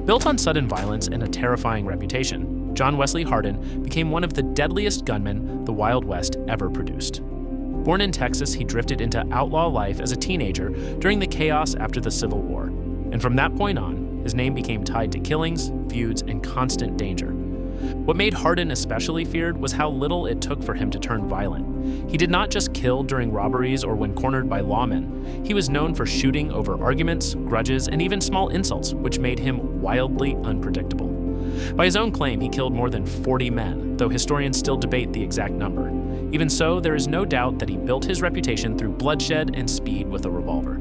Built on sudden violence and a terrifying reputation, John Wesley Harden became one of the deadliest gunmen the Wild West ever produced. Born in Texas, he drifted into outlaw life as a teenager during the chaos after the Civil War. And from that point on, his name became tied to killings, feuds, and constant danger. What made Harden especially feared was how little it took for him to turn violent. He did not just kill during robberies or when cornered by lawmen. He was known for shooting over arguments, grudges, and even small insults, which made him wildly unpredictable. By his own claim, he killed more than 40 men, though historians still debate the exact number. Even so, there is no doubt that he built his reputation through bloodshed and speed with a revolver.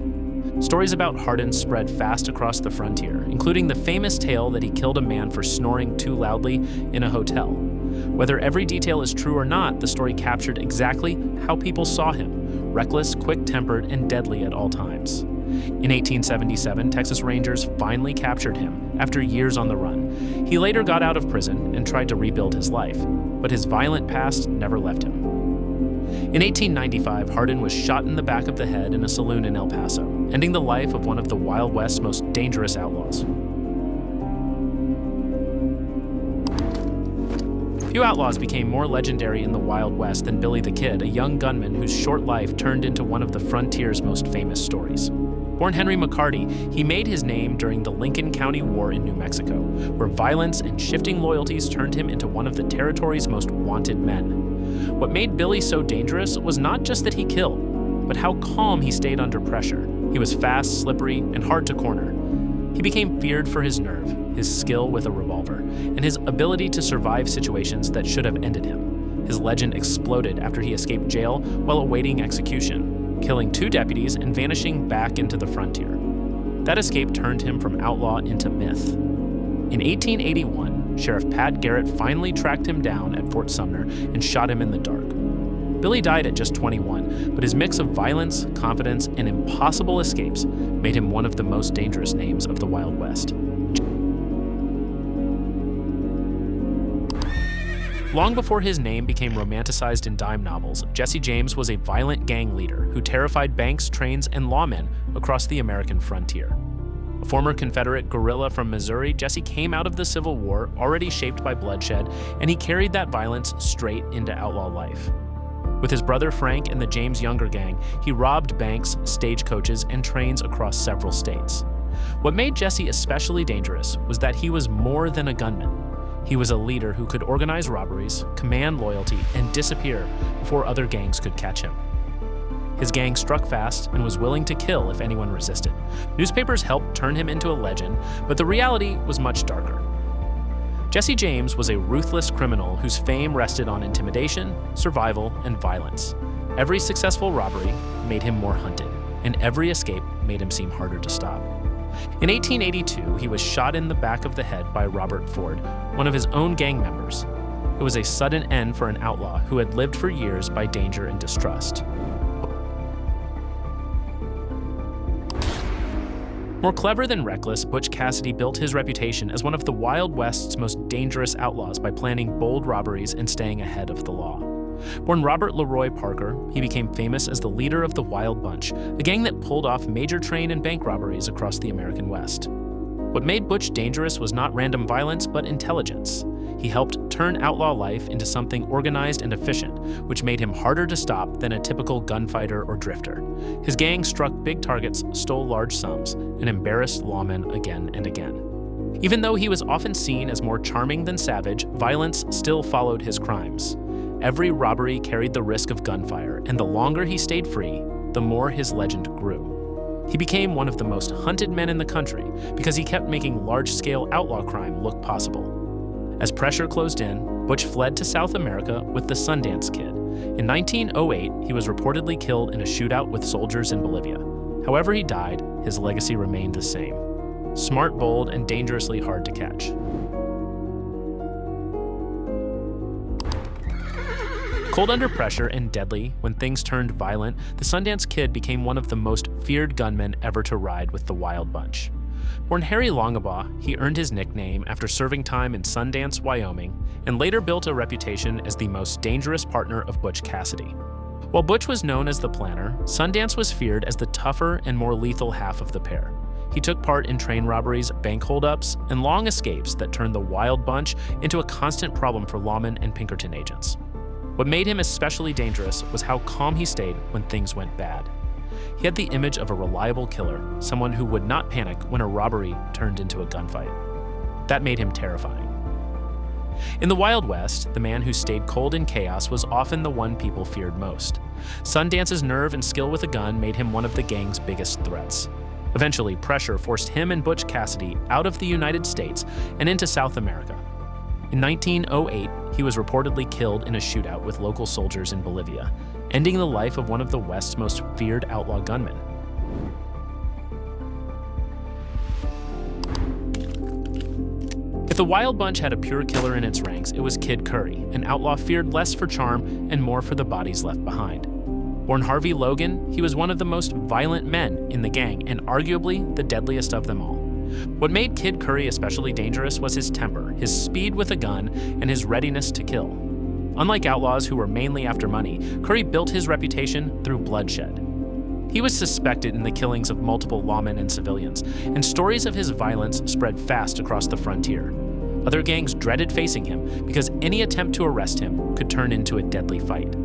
Stories about Harden spread fast across the frontier, including the famous tale that he killed a man for snoring too loudly in a hotel. Whether every detail is true or not, the story captured exactly how people saw him: reckless, quick-tempered, and deadly at all times. In 1877, Texas Rangers finally captured him after years on the run. He later got out of prison and tried to rebuild his life, but his violent past never left him. In 1895, Harden was shot in the back of the head in a saloon in El Paso, ending the life of one of the Wild West's most dangerous outlaws. Few outlaws became more legendary in the Wild West than Billy the Kid, a young gunman whose short life turned into one of the frontier's most famous stories. Born Henry McCarty, he made his name during the Lincoln County War in New Mexico, where violence and shifting loyalties turned him into one of the territory's most wanted men. What made Billy so dangerous was not just that he killed, but how calm he stayed under pressure. He was fast, slippery, and hard to corner. He became feared for his nerve, his skill with a revolver, and his ability to survive situations that should have ended him. His legend exploded after he escaped jail while awaiting execution, killing 2 deputies and vanishing back into the frontier. That escape turned him from outlaw into myth. In 1881, Sheriff Pat Garrett finally tracked him down at Fort Sumner and shot him in the dark. Billy died at just 21, but his mix of violence, confidence, and impossible escapes made him one of the most dangerous names of the Wild West. Long before his name became romanticized in dime novels, Jesse James was a violent gang leader who terrified banks, trains, and lawmen across the American frontier. A former Confederate guerrilla from Missouri, Jesse came out of the Civil War already shaped by bloodshed, and he carried that violence straight into outlaw life. With his brother Frank and the James Younger gang, he robbed banks, stagecoaches, and trains across several states. What made Jesse especially dangerous was that he was more than a gunman. He was a leader who could organize robberies, command loyalty, and disappear before other gangs could catch him. His gang struck fast and was willing to kill if anyone resisted. Newspapers helped turn him into a legend, but the reality was much darker. Jesse James was a ruthless criminal whose fame rested on intimidation, survival, and violence. Every successful robbery made him more hunted, and every escape made him seem harder to stop. In 1882, he was shot in the back of the head by Robert Ford, one of his own gang members. It was a sudden end for an outlaw who had lived for years by danger and distrust. More clever than reckless, Butch Cassidy built his reputation as one of the Wild West's most dangerous outlaws by planning bold robberies and staying ahead of the law. Born Robert Leroy Parker, he became famous as the leader of the Wild Bunch, a gang that pulled off major train and bank robberies across the American West. What made Butch dangerous was not random violence, but intelligence. He helped turn outlaw life into something organized and efficient, which made him harder to stop than a typical gunfighter or drifter. His gang struck big targets, stole large sums, and embarrassed lawmen again and again. Even though he was often seen as more charming than savage, violence still followed his crimes. Every robbery carried the risk of gunfire, and the longer he stayed free, the more his legend grew. He became one of the most hunted men in the country because he kept making large-scale outlaw crime look possible. As pressure closed in, Butch fled to South America with the Sundance Kid. In 1908, he was reportedly killed in a shootout with soldiers in Bolivia. However he died, his legacy remained the same: smart, bold, and dangerously hard to catch. Cold under pressure and deadly, when things turned violent, the Sundance Kid became one of the most feared gunmen ever to ride with the Wild Bunch. Born Harry Longabaugh, he earned his nickname after serving time in Sundance, Wyoming, and later built a reputation as the most dangerous partner of Butch Cassidy. While Butch was known as the planner, Sundance was feared as the tougher and more lethal half of the pair. He took part in train robberies, bank holdups, and long escapes that turned the Wild Bunch into a constant problem for lawmen and Pinkerton agents. What made him especially dangerous was how calm he stayed when things went bad. He had the image of a reliable killer, someone who would not panic when a robbery turned into a gunfight. That made him terrifying. In the Wild West, the man who stayed cold in chaos was often the one people feared most. Sundance's nerve and skill with a gun made him one of the gang's biggest threats. Eventually, pressure forced him and Butch Cassidy out of the United States and into South America. In 1908, he was reportedly killed in a shootout with local soldiers in Bolivia, ending the life of one of the West's most feared outlaw gunmen. If the Wild Bunch had a pure killer in its ranks, it was Kid Curry, an outlaw feared less for charm and more for the bodies left behind. Born Harvey Logan, he was one of the most violent men in the gang and arguably the deadliest of them all. What made Kid Curry especially dangerous was his temper, his speed with a gun, and his readiness to kill. Unlike outlaws who were mainly after money, Curry built his reputation through bloodshed. He was suspected in the killings of multiple lawmen and civilians, and stories of his violence spread fast across the frontier. Other gangs dreaded facing him because any attempt to arrest him could turn into a deadly fight.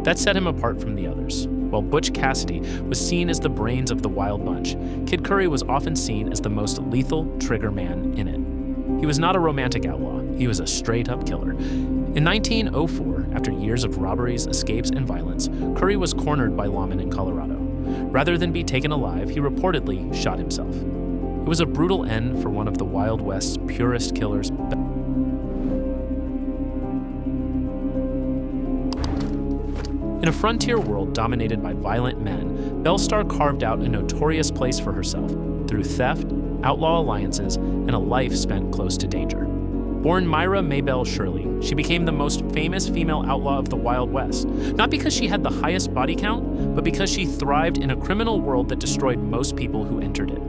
That set him apart from the others. While Butch Cassidy was seen as the brains of the Wild Bunch, Kid Curry was often seen as the most lethal trigger man in it. He was not a romantic outlaw, he was a straight-up killer. In 1904, after years of robberies, escapes, and violence, Curry was cornered by lawmen in Colorado. Rather than be taken alive, he reportedly shot himself. It was a brutal end for one of the Wild West's purest killers. In a frontier world dominated by violent men, Belle Starr carved out a notorious place for herself through theft, outlaw alliances, and a life spent close to danger. Born Myra Maybelle Shirley, she became the most famous female outlaw of the Wild West, not because she had the highest body count, but because she thrived in a criminal world that destroyed most people who entered it.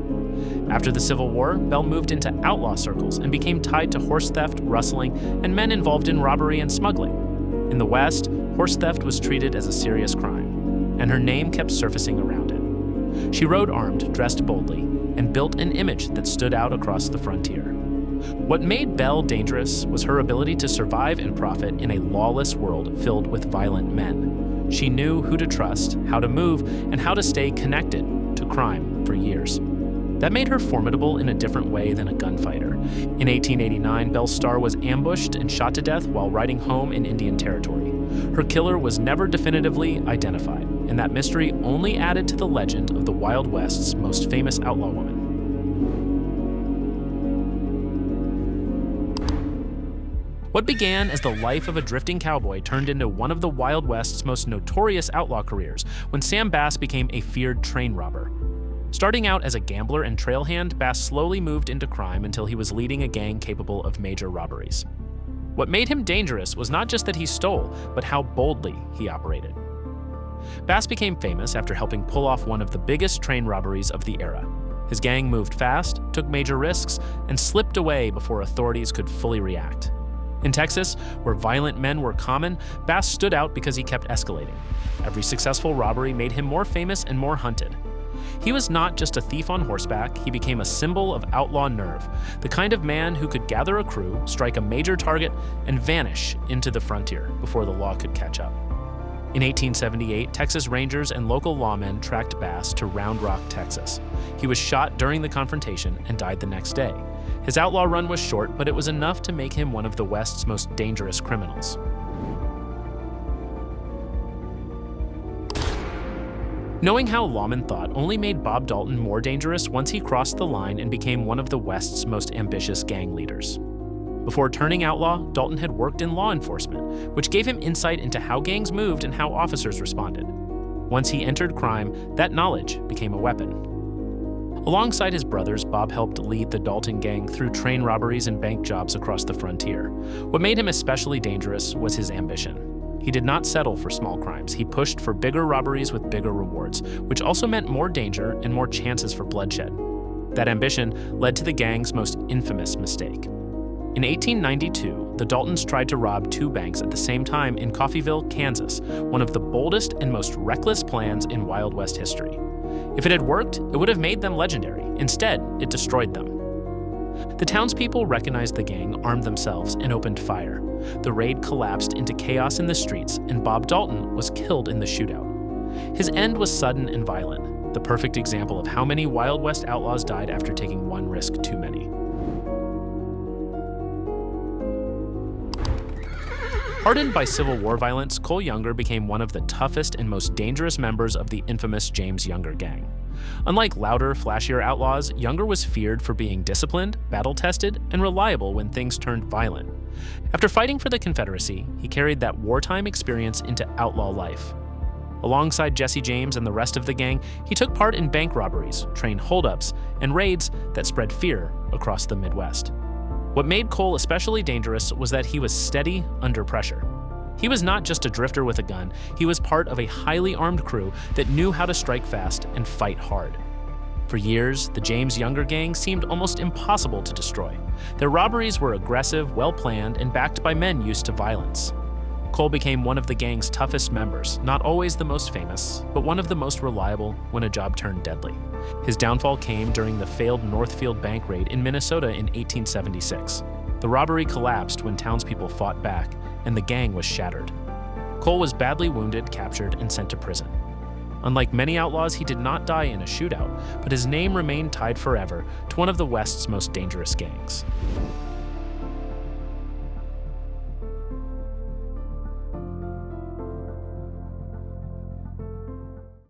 After the Civil War, Belle moved into outlaw circles and became tied to horse theft, rustling, and men involved in robbery and smuggling. In the West, horse theft was treated as a serious crime, and her name kept surfacing around it. She rode armed, dressed boldly, and built an image that stood out across the frontier. What made Belle dangerous was her ability to survive and profit in a lawless world filled with violent men. She knew who to trust, how to move, and how to stay connected to crime for years. That made her formidable in a different way than a gunfighter. In 1889, Belle Starr was ambushed and shot to death while riding home in Indian Territory. Her killer was never definitively identified, and that mystery only added to the legend of the Wild West's most famous outlaw woman. What began as the life of a drifting cowboy turned into one of the Wild West's most notorious outlaw careers when Sam Bass became a feared train robber. Starting out as a gambler and trail hand, Bass slowly moved into crime until he was leading a gang capable of major robberies. What made him dangerous was not just that he stole, but how boldly he operated. Bass became famous after helping pull off one of the biggest train robberies of the era. His gang moved fast, took major risks, and slipped away before authorities could fully react. In Texas, where violent men were common, Bass stood out because he kept escalating. Every successful robbery made him more famous and more hunted. He was not just a thief on horseback, he became a symbol of outlaw nerve, the kind of man who could gather a crew, strike a major target, and vanish into the frontier before the law could catch up. In 1878, Texas Rangers and local lawmen tracked Bass to Round Rock, Texas. He was shot during the confrontation and died the next day. His outlaw run was short, but it was enough to make him one of the West's most dangerous criminals. Knowing how lawmen thought only made Bob Dalton more dangerous once he crossed the line and became one of the West's most ambitious gang leaders. Before turning outlaw, Dalton had worked in law enforcement, which gave him insight into how gangs moved and how officers responded. Once he entered crime, that knowledge became a weapon. Alongside his brothers, Bob helped lead the Dalton gang through train robberies and bank jobs across the frontier. What made him especially dangerous was his ambition. He did not settle for small crimes. He pushed for bigger robberies with bigger rewards, which also meant more danger and more chances for bloodshed. That ambition led to the gang's most infamous mistake. In 1892, the Daltons tried to rob 2 banks at the same time in Coffeyville, Kansas, one of the boldest and most reckless plans in Wild West history. If it had worked, it would have made them legendary. Instead, it destroyed them. The townspeople recognized the gang, armed themselves, and opened fire. The raid collapsed into chaos in the streets, and Bob Dalton was killed in the shootout. His end was sudden and violent, the perfect example of how many Wild West outlaws died after taking one risk too many. Hardened by Civil War violence, Cole Younger became one of the toughest and most dangerous members of the infamous James Younger gang. Unlike louder, flashier outlaws, Younger was feared for being disciplined, battle-tested, and reliable when things turned violent. After fighting for the Confederacy, he carried that wartime experience into outlaw life. Alongside Jesse James and the rest of the gang, he took part in bank robberies, trained holdups, and raids that spread fear across the Midwest. What made Cole especially dangerous was that he was steady under pressure. He was not just a drifter with a gun, he was part of a highly armed crew that knew how to strike fast and fight hard. For years, the James Younger gang seemed almost impossible to destroy. Their robberies were aggressive, well-planned, and backed by men used to violence. Cole became one of the gang's toughest members, not always the most famous, but one of the most reliable when a job turned deadly. His downfall came during the failed Northfield bank raid in Minnesota in 1876. The robbery collapsed when townspeople fought back, and the gang was shattered. Cole was badly wounded, captured, and sent to prison. Unlike many outlaws, he did not die in a shootout, but his name remained tied forever to one of the West's most dangerous gangs.